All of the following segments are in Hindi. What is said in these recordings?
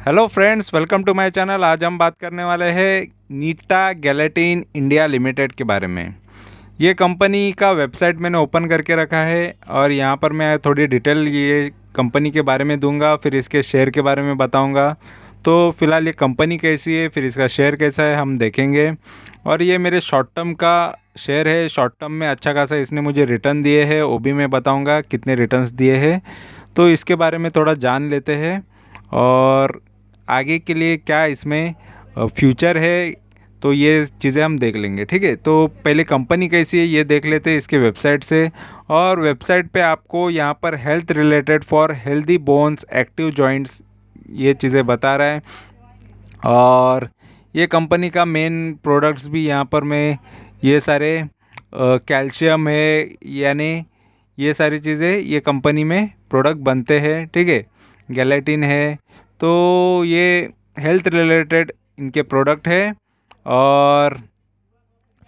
Hello friends, welcome to my channel. आज हम बात करने वाले हैं नीटा गेलेटिन इंडिया लिमिटेड के बारे में। ये कंपनी का वेबसाइट मैंने ओपन करके रखा है और यहाँ पर मैं थोड़ी डिटेल ये कंपनी के बारे में दूंगा, फिर इसके शेयर के बारे में बताऊंगा। तो फिलहाल ये कंपनी कैसी है, फिर इसका शेयर कैसा है, हम देखेंगे। और ये मेरे शॉर्ट टर्म का शेयर है। शॉर्ट टर्म में अच्छा खासा इसने मुझे रिटर्न दिए हैं, वो भी मैं बताऊँगा कितने रिटर्न्स दिए हैं। तो इसके बारे में थोड़ा जान लेते हैं और आगे के लिए क्या इसमें फ्यूचर है, तो ये चीज़ें हम देख लेंगे। ठीक है, तो पहले कंपनी कैसी है ये देख लेते हैं इसके वेबसाइट से। और वेबसाइट पे आपको यहाँ पर health related for healthy bones active joints ये चीज़ें बता रहा है। और ये कंपनी का मेन प्रोडक्ट्स भी यहाँ पर मैं ये सारे कैल्शियम है, यानी ये सारी चीज़ें ये कंपनी में प्रोडक्ट बनते हैं। ठीक है, गैलेटिन है, तो ये हेल्थ रिलेटेड इनके प्रोडक्ट है और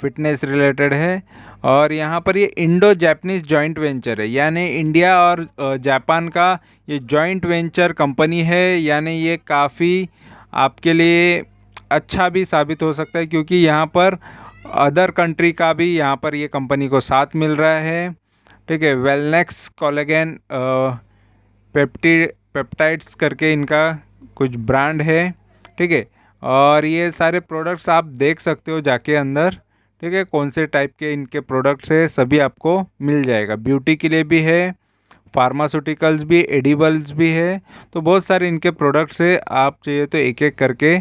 फिटनेस रिलेटेड है। और यहाँ पर ये इंडो जापानीज़ जॉइंट वेंचर है, यानी इंडिया और जापान का ये जॉइंट वेंचर कंपनी है। यानी ये काफ़ी आपके लिए अच्छा भी साबित हो सकता है, क्योंकि यहाँ पर अदर कंट्री का भी यहाँ पर ये कंपनी को साथ मिल रहा है। ठीक है, वेलनेक्स कोलेगन पेप्टाइड्स करके इनका कुछ ब्रांड है। ठीक है, और ये सारे प्रोडक्ट्स आप देख सकते हो जाके अंदर। ठीक है, कौन से टाइप के इनके प्रोडक्ट्स है सभी आपको मिल जाएगा। ब्यूटी के लिए भी है, फार्मास्यूटिकल्स भी, एडिबल्स भी है। तो बहुत सारे इनके प्रोडक्ट्स है, आप चाहिए तो एक एक करके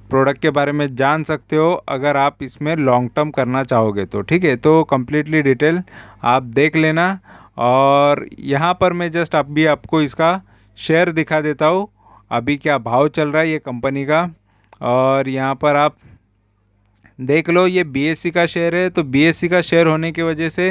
प्रोडक्ट के बारे में जान सकते हो अगर आप इसमें लॉन्ग टर्म करना चाहोगे तो। ठीक है, तो कम्प्लीटली डिटेल आप देख लेना। और यहाँ पर मैं जस्ट अभी आपको इसका शेयर दिखा देता हूँ, अभी क्या भाव चल रहा है ये कंपनी का। और यहाँ पर आप देख लो, ये बीएससी का शेयर है। तो बीएससी का शेयर होने की वजह से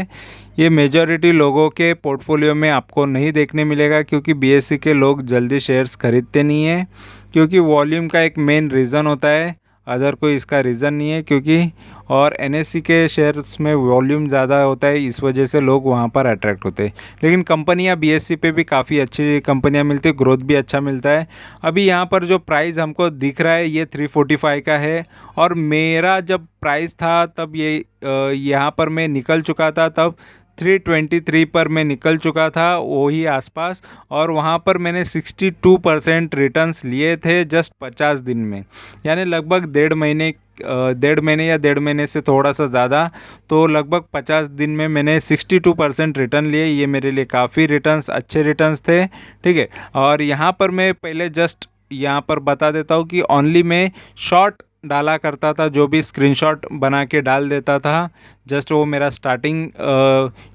ये मेजॉरिटी लोगों के पोर्टफोलियो में आपको नहीं देखने मिलेगा, क्योंकि बीएससी के लोग जल्दी शेयर्स खरीदते नहीं हैं, क्योंकि वॉल्यूम का एक मेन रीज़न होता है, अदर कोई इसका रीज़न नहीं है। क्योंकि और एनएससी के शेयर्स में वॉल्यूम ज़्यादा होता है, इस वजह से लोग वहाँ पर अट्रैक्ट होते हैं। लेकिन कंपनियाँ बीएससी पे भी काफ़ी अच्छी कंपनियाँ मिलती है, ग्रोथ भी अच्छा मिलता है। अभी यहाँ पर जो प्राइस हमको दिख रहा है ये 345 का है। और मेरा जब प्राइस था तब ये यहाँ पर मैं निकल चुका था, तब 323 पर मैं निकल चुका था, वही आसपास। और वहाँ पर मैंने 62% रिटर्न्स लिए थे जस्ट 50 दिन में, यानी लगभग डेढ़ महीने या डेढ़ महीने से थोड़ा सा ज़्यादा। तो लगभग 50 दिन में मैंने 62% रिटर्न लिए। ये मेरे लिए काफ़ी रिटर्न्स, अच्छे रिटर्न्स थे। ठीक है, और यहाँ पर मैं पहले जस्ट यहाँ पर बता देता हूँ कि ओनली मैं शॉर्ट डाला करता था, जो भी स्क्रीनशॉट बना के डाल देता था। जस्ट वो मेरा स्टार्टिंग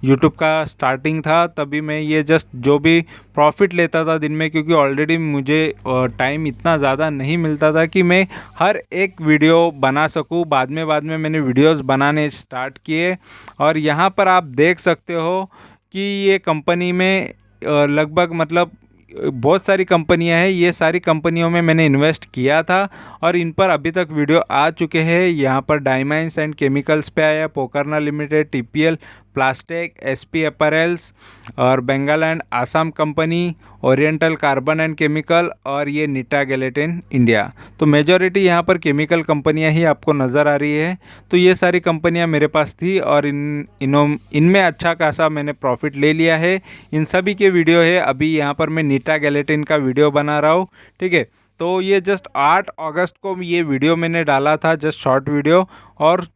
यूट्यूब का स्टार्टिंग था, तभी मैं ये जस्ट जो भी प्रॉफिट लेता था दिन में, क्योंकि ऑलरेडी मुझे टाइम इतना ज़्यादा नहीं मिलता था कि मैं हर एक वीडियो बना सकूं। बाद में मैंने वीडियोस बनाने स्टार्ट किए। और यहाँ पर आप देख सकते हो कि ये कंपनी में लगभग मतलब बहुत सारी कंपनियां हैं, ये सारी कंपनियों में मैंने इन्वेस्ट किया था और इन पर अभी तक वीडियो आ चुके हैं। यहाँ पर डायमंड्स एंड केमिकल्स पे आया, Pokarna limited, TPL plastic, SP apparels और Bengal and Assam company, oriental carbon and chemical, और ये नीटा गेलेटिन इंडिया। तो मेजॉरिटी यहाँ पर केमिकल कंपनियाँ ही आपको नज़र आ रही है। तो ये सारी कंपनियाँ मेरे पास थी और इनमें अच्छा खासा मैंने प्रॉफिट ले लिया है। इन सभी के वीडियो है, अभी यहाँ पर मैं नीटा गेलेटिन का वीडियो बना रहा हूँ। ठीक है, तो ये जस्ट 8 अगस्त को ये वीडियो मैंने डाला था, जस्ट शॉर्ट वीडियो। और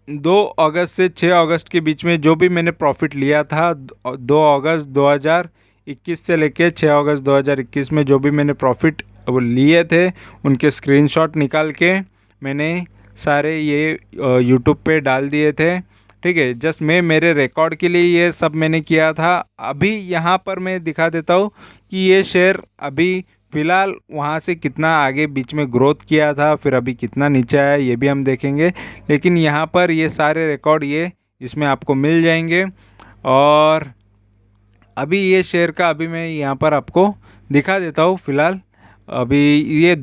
2 अगस्त से 6 अगस्त के बीच में जो भी मैंने प्रॉफिट लिया था, 2 अगस्त 2021 से लेके 6 अगस्त 2021 में जो भी मैंने प्रॉफिट लिए थे, उनके स्क्रीनशॉट निकाल के मैंने सारे ये यूट्यूब पे डाल दिए थे। ठीक है, जस्ट मैं मेरे रिकॉर्ड के लिए ये सब मैंने किया था। अभी यहाँ पर मैं दिखा देता हूँ कि ये शेयर अभी फ़िलहाल वहाँ से कितना आगे बीच में ग्रोथ किया था, फिर अभी कितना नीचे आया, ये भी हम देखेंगे। लेकिन यहाँ पर ये सारे रिकॉर्ड ये इसमें आपको मिल जाएंगे। और अभी ये शेयर का अभी मैं यहाँ पर आपको दिखा देता हूँ। फ़िलहाल अभी ये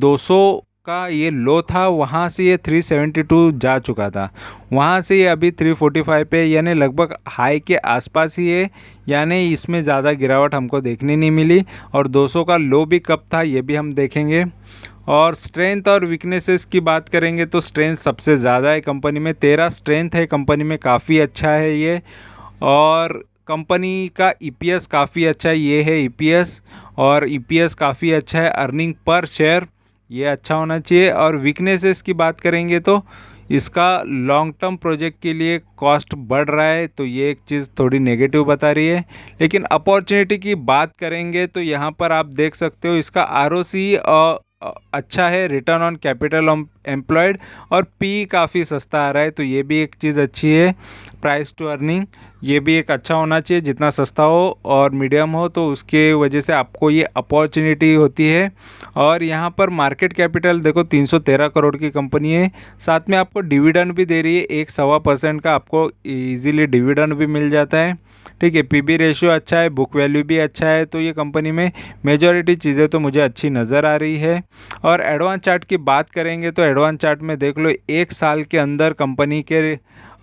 का ये लो था, वहाँ से ये 372 जा चुका था, वहाँ से ये अभी 345 पे, यानी लगभग हाई के आसपास ही है, यानी इसमें ज़्यादा गिरावट हमको देखने नहीं मिली। और 200 का लो भी कब था ये भी हम देखेंगे। और स्ट्रेंथ और वीकनेसेस की बात करेंगे तो स्ट्रेंथ सबसे ज़्यादा है कंपनी में, 13 स्ट्रेंथ है कंपनी में, काफ़ी अच्छा है ये। और कंपनी का ईपीएस काफ़ी अच्छा है, ये है ईपीएस, और ईपीएस काफ़ी अच्छा है। अर्निंग पर शेयर ये अच्छा होना चाहिए। और वीकनेसेस की बात करेंगे तो इसका लॉन्ग टर्म प्रोजेक्ट के लिए कॉस्ट बढ़ रहा है, तो ये एक चीज़ थोड़ी नेगेटिव बता रही है। लेकिन अपॉर्चुनिटी की बात करेंगे तो यहाँ पर आप देख सकते हो इसका आरओसी अच्छा है, रिटर्न ऑन कैपिटल एम्प्लॉयड, और पी काफ़ी सस्ता आ रहा है, तो ये भी एक चीज़ अच्छी है। प्राइस टू अर्निंग ये भी एक अच्छा होना चाहिए, जितना सस्ता हो और मीडियम हो तो उसके वजह से आपको ये अपॉर्चुनिटी होती है। और यहाँ पर मार्केट कैपिटल देखो 313 करोड़ की कंपनी है, साथ में आपको डिविडेंड भी दे रही है, 1.25% का आपको इजीली डिविडेंड भी मिल जाता है। ठीक है, पीबी रेशियो अच्छा है, बुक वैल्यू भी अच्छा है, तो ये कंपनी में मेजॉरिटी चीज़ें तो मुझे अच्छी नज़र आ रही है। और एडवांस चार्ट की बात करेंगे तो एडवांस चार्ट में देख लो एक साल के अंदर कंपनी के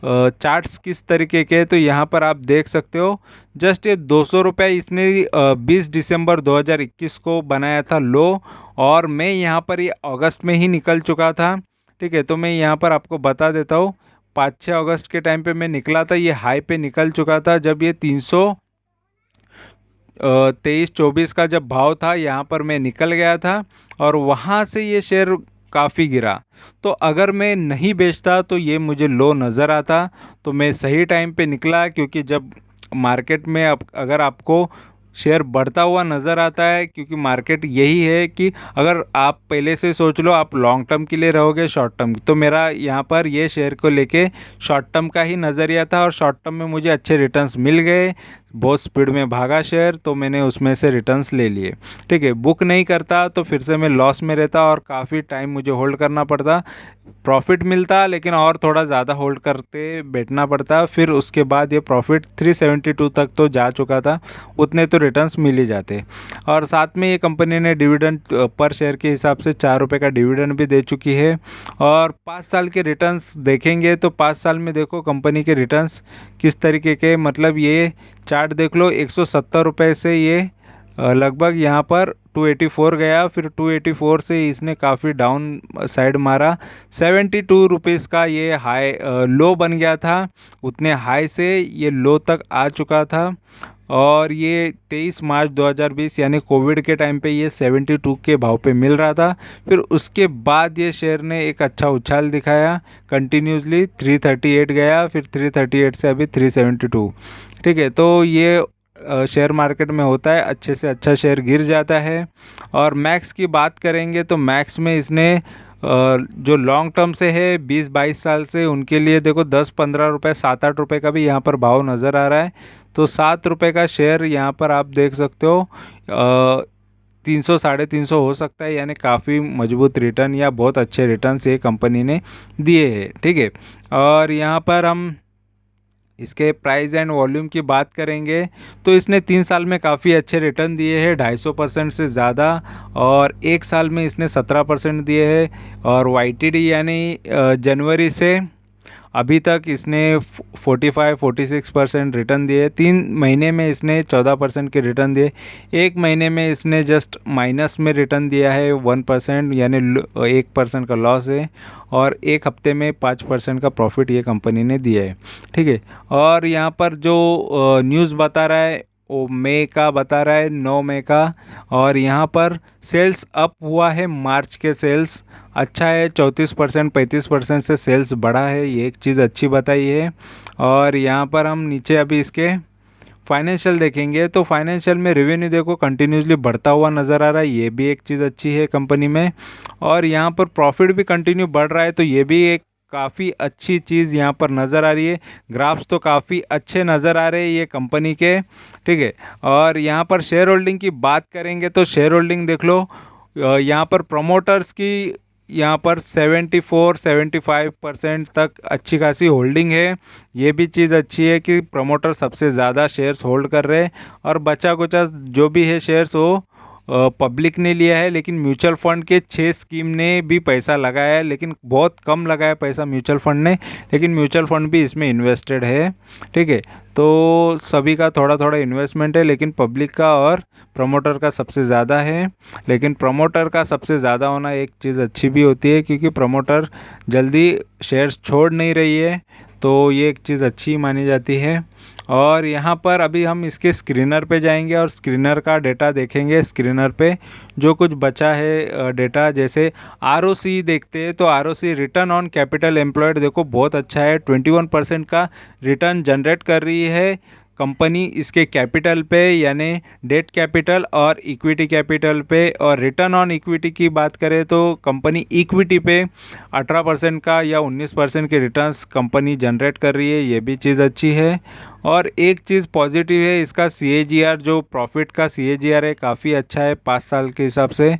चार्ट्स किस तरीके के, तो यहाँ पर आप देख सकते हो। जस्ट ये 200 रुपये इसने 20 दिसंबर 2021 को बनाया था लो, और मैं यहाँ पर ये अगस्त में ही निकल चुका था। ठीक है, तो मैं यहाँ पर आपको बता देता हूँ, 5-6 अगस्त के टाइम पे मैं निकला था, ये हाई पे निकल चुका था जब ये 323-24 का जब भाव था, यहाँ पर मैं निकल गया था, और वहाँ से ये शेयर काफ़ी गिरा। तो अगर मैं नहीं बेचता तो ये मुझे लो नज़र आता, तो मैं सही टाइम पे निकला, क्योंकि जब मार्केट में अगर आपको शेयर बढ़ता हुआ नज़र आता है, क्योंकि मार्केट यही है कि अगर आप पहले से सोच लो आप लॉन्ग टर्म के लिए रहोगे शॉर्ट टर्म, तो मेरा यहाँ पर ये शेयर को लेके शॉर्ट टर्म का ही नज़रिया था, और शॉर्ट टर्म में मुझे अच्छे रिटर्न्स मिल गए, बहुत स्पीड में भागा शेयर, तो मैंने उसमें से रिटर्न्स ले लिए। ठीक है, बुक नहीं करता तो फिर से मैं लॉस में रहता और काफ़ी टाइम मुझे होल्ड करना पड़ता। प्रॉफिट मिलता लेकिन और थोड़ा ज़्यादा होल्ड करते बैठना पड़ता, फिर उसके बाद ये प्रॉफिट 372 तक तो जा चुका था, उतने तो रिटर्न्स मिल ही जाते। और साथ में ये कंपनी ने डिविडेंड पर शेयर के हिसाब से 4 रुपये का डिविडेंड भी दे चुकी है। और 5 साल के रिटर्न्स देखेंगे तो 5 साल में देखो कंपनी के रिटर्न्स किस तरीके के, मतलब ये चार्ट देख लो, 170 रुपये से ये लगभग यहाँ पर 284 गया, फिर 284 से इसने काफ़ी डाउन साइड मारा, 72 रुपीज़ का ये हाई लो बन गया था, उतने हाई से ये लो तक आ चुका था। और ये 23 मार्च 2020 यानी कोविड के टाइम पे ये 72 के भाव पे मिल रहा था। फिर उसके बाद ये शेयर ने एक अच्छा उछाल दिखाया, कंटिन्यूसली 338 गया, फिर 338 से अभी 372। ठीक है, तो ये शेयर मार्केट में होता है, अच्छे से अच्छा शेयर गिर जाता है। और मैक्स की बात करेंगे तो मैक्स में इसने जो लॉन्ग टर्म से है 20-22 साल से, उनके लिए देखो 10-15 रुपये 7-8 रुपये का भी यहाँ पर भाव नज़र आ रहा है, तो 7 रुपये का शेयर यहाँ पर आप देख सकते हो 300-350 हो सकता है, यानी काफ़ी मजबूत रिटर्न या बहुत अच्छे रिटर्न्स ये कंपनी ने दिए हैं। ठीक है, और यहाँ पर हम इसके प्राइस एंड वॉल्यूम की बात करेंगे तो इसने 3 साल में काफ़ी अच्छे रिटर्न दिए हैं, 250% से ज़्यादा, और 1 साल में इसने 17% दिए हैं। और वाईटीडी यानी जनवरी से अभी तक इसने 45-46% रिटर्न दिए, 3 महीने में इसने 14% के रिटर्न दिए, 1 महीने में इसने जस्ट माइनस में रिटर्न दिया है 1%, यानी 1% का लॉस है, और 1 हफ्ते में 5% का प्रॉफिट ये कंपनी ने दिया है। ठीक है, और यहाँ पर जो न्यूज़ बता रहा है वो मई का बता रहा है, 9 मई का, और यहाँ पर सेल्स अप हुआ है, मार्च के सेल्स अच्छा है, 34% 35% से सेल्स बढ़ा है, ये एक चीज़ अच्छी बताई है। और यहाँ पर हम नीचे अभी इसके फाइनेंशियल देखेंगे तो फाइनेंशियल में रेवेन्यू देखो कंटिन्यूसली बढ़ता हुआ नज़र आ रहा है, ये भी एक चीज़ अच्छी है कंपनी में। और यहाँ पर प्रॉफिट भी कंटिन्यू बढ़ रहा है, तो ये भी एक काफ़ी अच्छी चीज़ यहाँ पर नज़र आ रही है। ग्राफ्स तो काफ़ी अच्छे नज़र आ रहे हैं ये कंपनी के। ठीक है, और यहाँ पर शेयर होल्डिंग की बात करेंगे तो शेयर होल्डिंग देख लो, यहाँ पर प्रमोटर्स की यहाँ पर 74-75% तक अच्छी खासी होल्डिंग है, ये भी चीज़ अच्छी है कि प्रमोटर सबसे ज़्यादा शेयर्स होल्ड कर रहे हैं, और बचा कुचा जो भी है शेयर्स वो पब्लिक ने लिया है, लेकिन म्यूचुअल फंड के 6 स्कीम ने भी पैसा लगाया है, लेकिन बहुत कम लगाया पैसा म्यूचुअल फंड ने, लेकिन म्यूचुअल फंड भी इसमें इन्वेस्टेड है। ठीक है, तो सभी का थोड़ा थोड़ा इन्वेस्टमेंट है, लेकिन पब्लिक का और प्रमोटर का सबसे ज़्यादा है। लेकिन प्रमोटर का सबसे ज़्यादा होना एक चीज़ अच्छी भी होती है, क्योंकि प्रमोटर जल्दी शेयर्स छोड़ नहीं रही है, तो ये एक चीज़ अच्छी मानी जाती है। और यहाँ पर अभी हम इसके स्क्रीनर पे जाएंगे और स्क्रीनर का डेटा देखेंगे। स्क्रीनर पे जो कुछ बचा है डेटा, जैसे आरओसी देखते हैं, तो ROC return on capital employed देखो बहुत अच्छा है, 21% का रिटर्न जनरेट कर रही है कंपनी इसके कैपिटल पे, यानी डेट कैपिटल और इक्विटी कैपिटल पे। और रिटर्न ऑन इक्विटी की बात करें तो कंपनी इक्विटी पे 18% का या 19% के रिटर्न्स कंपनी जनरेट कर रही है, ये भी चीज़ अच्छी है। और एक चीज़ पॉजिटिव है, इसका CAGR जो प्रॉफिट का CAGR है काफ़ी अच्छा है 5 साल के हिसाब से।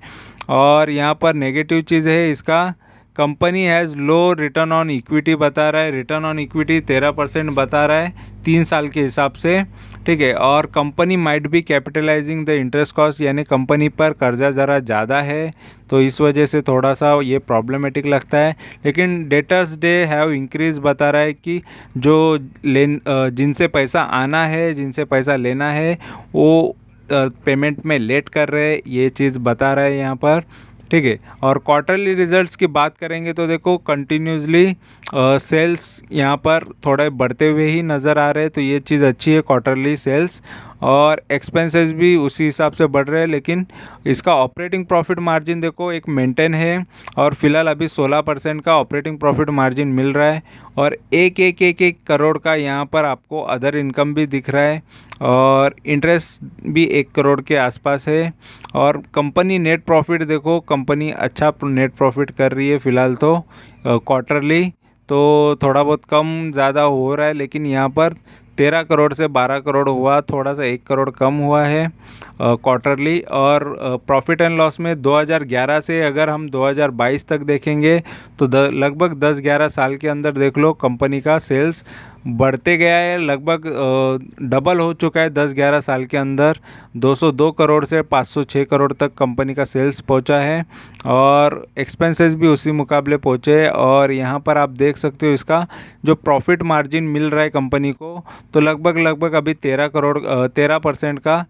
और यहाँ पर नेगेटिव चीज़ है इसका, company has low return on equity बता रहा है, रिटर्न ऑन इक्विटी 13% बता रहा है 3 साल के हिसाब से। ठीक है, और company might be capitalising the interest cost, यानी कंपनी पर कर्जा ज़रा ज़्यादा है, तो इस वजह से थोड़ा सा ये प्रॉब्लमेटिक लगता है। लेकिन डेटर्स डे हैव इंक्रीज बता रहा है कि जो जिनसे पैसा आना है, जिनसे पैसा लेना है, वो पेमेंट में लेट कर रहे हैं, ये चीज़ बता रहा है यहाँ पर। ठीक है, और क्वार्टरली रिजल्ट्स की बात करेंगे तो देखो कंटिन्यूसली सेल्स यहाँ पर थोड़े बढ़ते हुए ही नज़र आ रहे हैं, तो ये चीज़ अच्छी है क्वार्टरली सेल्स। और एक्सपेंसेस भी उसी हिसाब से बढ़ रहे हैं, लेकिन इसका ऑपरेटिंग प्रॉफिट मार्जिन देखो एक मेंटेन है, और फिलहाल अभी 16% का ऑपरेटिंग प्रॉफिट मार्जिन मिल रहा है। और एक करोड़ का यहाँ पर आपको अदर इनकम भी दिख रहा है, और इंटरेस्ट भी 1 करोड़ के आसपास है। और कंपनी नेट प्रॉफिट देखो, कंपनी अच्छा नेट प्रॉफिट कर रही है फिलहाल तो क्वार्टरली, तो थोड़ा बहुत कम ज़्यादा हो रहा है, लेकिन यहाँ पर 13 करोड़ से 12 करोड़ हुआ, थोड़ा सा 1 करोड़ कम हुआ है क्वार्टरली। और प्रॉफिट एंड लॉस में 2011 से अगर हम 2022 तक देखेंगे तो लगभग 10-11 साल के अंदर देख लो कंपनी का सेल्स बढ़ते गया है, लगभग डबल हो चुका है 10-11 साल के अंदर। 202 करोड़ से 506 करोड़ तक कंपनी का सेल्स पहुंचा है, और एक्सपेंसेस भी उसी मुकाबले पहुंचे। और यहाँ पर आप देख सकते हो इसका जो प्रॉफिट मार्जिन मिल रहा है कंपनी को, तो लगभग अभी 13% का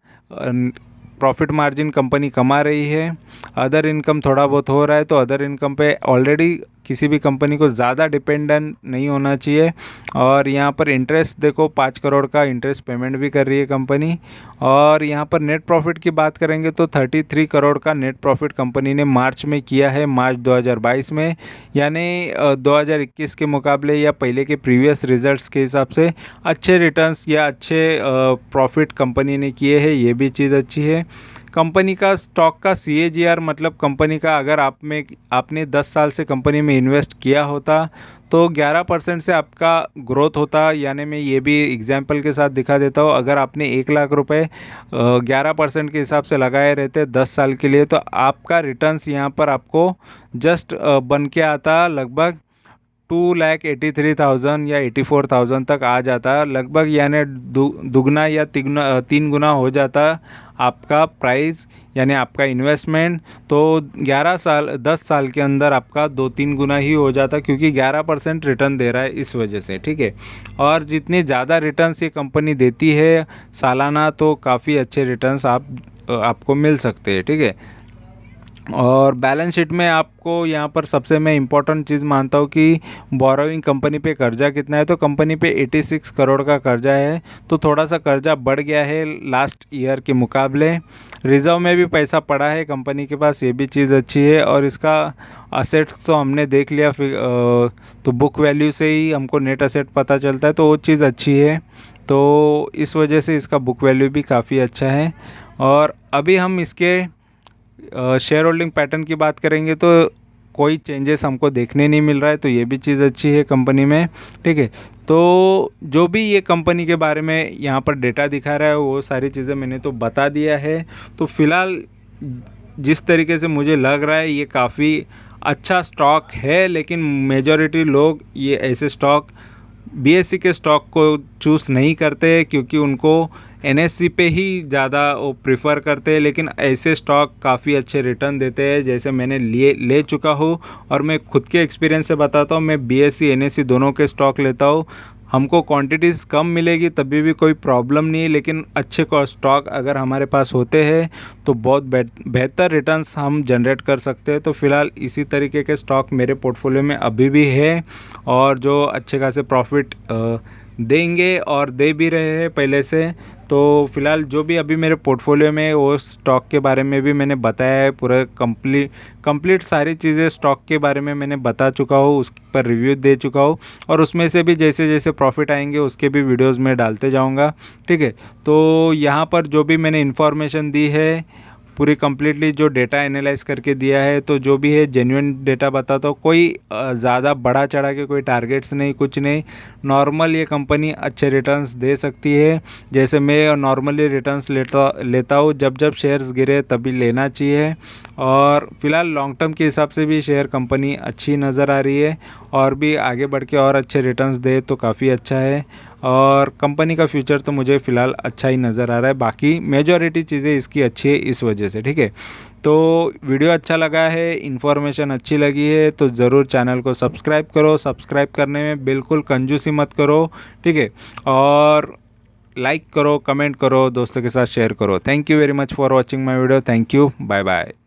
प्रॉफिट मार्जिन कंपनी कमा रही है। अदर इनकम थोड़ा बहुत हो रहा है, तो अदर इनकम पे ऑलरेडी किसी भी कंपनी को ज़्यादा डिपेंडेंट नहीं होना चाहिए। और यहाँ पर इंटरेस्ट देखो 5 करोड़ का इंटरेस्ट पेमेंट भी कर रही है कंपनी। और यहाँ पर नेट प्रॉफिट की बात करेंगे तो 33 करोड़ का नेट प्रॉफिट कंपनी ने मार्च में किया है, मार्च 2022 में, यानी 2021 के मुकाबले या पहले के प्रीवियस रिजल्ट्स के हिसाब से अच्छे रिटर्न्स या अच्छे प्रॉफिट कंपनी ने किए हैं, ये भी चीज़ अच्छी है। कंपनी का स्टॉक का CAGR मतलब कंपनी का, अगर आपने 10 साल से कंपनी में इन्वेस्ट किया होता तो 11% से आपका ग्रोथ होता। यानी मैं ये भी एग्जांपल के साथ दिखा देता हूँ, अगर आपने 1 लाख रुपए 11% के हिसाब से लगाए रहते 10 साल के लिए, तो आपका रिटर्न्स यहाँ पर आपको जस्ट बन के आता लगभग 2,83,000 या 84,000 तक आ जाता लगभग, यानी दुगना या 3 गुना हो जाता आपका प्राइस, यानी आपका इन्वेस्टमेंट। तो 10 साल के अंदर आपका 2-3 गुना ही हो जाता, क्योंकि 11% रिटर्न दे रहा है इस वजह से। ठीक है, और जितनी ज़्यादा रिटर्न्स ये कंपनी देती है सालाना, तो काफ़ी अच्छे रिटर्न्स आपको मिल सकते हैं। ठीक है, और बैलेंस शीट में आपको यहाँ पर सबसे मैं इम्पोर्टेंट चीज़ मानता हूँ कि बोरोइंग कंपनी पे कर्जा कितना है, तो कंपनी पे 86 करोड़ का कर्जा है, तो थोड़ा सा कर्जा बढ़ गया है लास्ट ईयर के मुकाबले। रिजर्व में भी पैसा पड़ा है कंपनी के पास, ये भी चीज़ अच्छी है। और इसका असेट्स तो हमने देख लिया, तो बुक वैल्यू से ही हमको नेट असेट पता चलता है, तो वो चीज़ अच्छी है, तो इस वजह से इसका बुक वैल्यू भी काफ़ी अच्छा है। और अभी हम इसके शेयर होल्डिंग पैटर्न की बात करेंगे तो कोई चेंजेस हमको देखने नहीं मिल रहा है, तो ये भी चीज़ अच्छी है कंपनी में। ठीक है, तो जो भी ये कंपनी के बारे में यहाँ पर डेटा दिखा रहा है वो सारी चीज़ें मैंने तो बता दिया है। तो फिलहाल जिस तरीके से मुझे लग रहा है ये काफ़ी अच्छा स्टॉक है, लेकिन मेजॉरिटी लोग ये ऐसे स्टॉक BSE के स्टॉक को चूज़ नहीं करते, क्योंकि उनको NSE पे ही ज़्यादा वो प्रिफ़र करते हैं। लेकिन ऐसे स्टॉक काफ़ी अच्छे रिटर्न देते हैं, जैसे मैंने ले चुका हूँ। और मैं खुद के एक्सपीरियंस से बताता हूँ, मैं BSE NSE दोनों के स्टॉक लेता हूँ। हमको क्वांटिटीज़ कम मिलेगी तभी भी कोई प्रॉब्लम नहीं है, लेकिन अच्छे को स्टॉक अगर हमारे पास होते हैं तो बहुत बेहतर रिटर्न्स हम जनरेट कर सकते हैं। तो फ़िलहाल इसी तरीके के स्टॉक मेरे पोर्टफोलियो में अभी भी है, और जो अच्छे खासे प्रॉफिट देंगे और दे भी रहे हैं पहले से। तो फ़िलहाल जो भी अभी मेरे पोर्टफोलियो में वो स्टॉक के बारे में भी मैंने बताया है, पूरा कंप्लीट सारी चीज़ें स्टॉक के बारे में मैंने बता चुका हूँ, उस पर रिव्यू दे चुका हूँ। और उसमें से भी जैसे जैसे प्रॉफिट आएंगे उसके भी वीडियोस में डालते जाऊँगा, ठीक है। तो यहाँ पर जो भी मैंने इन्फॉर्मेशन दी है पूरी कंप्लीटली जो डेटा एनालाइज करके दिया है, तो जो भी है जेन्युइन डेटा बताता हूँ। कोई ज़्यादा बड़ा चढ़ा के कोई टारगेट्स नहीं, कुछ नहीं। नॉर्मल ये कंपनी अच्छे रिटर्न्स दे सकती है, जैसे मैं नॉर्मली रिटर्न्स लेता हूँ। जब जब शेयर्स गिरे तभी लेना चाहिए। और फिलहाल लॉन्ग टर्म के हिसाब से भी शेयर कंपनी अच्छी नज़र आ रही है, और भी आगे बढ़ के और अच्छे रिटर्न्स दे तो काफ़ी अच्छा है। और कंपनी का फ्यूचर तो मुझे फ़िलहाल अच्छा ही नज़र आ रहा है। बाकी मेजॉरिटी चीज़ें इसकी अच्छी है इस वजह से, ठीक है। तो वीडियो अच्छा लगा है, इन्फॉर्मेशन अच्छी लगी है तो ज़रूर चैनल को सब्सक्राइब करो। सब्सक्राइब करने में बिल्कुल कंजूसी मत करो, ठीक है। और लाइक करो, कमेंट करो, दोस्तों के साथ शेयर करो। Thank you very much for watching my video. Thank you, bye bye.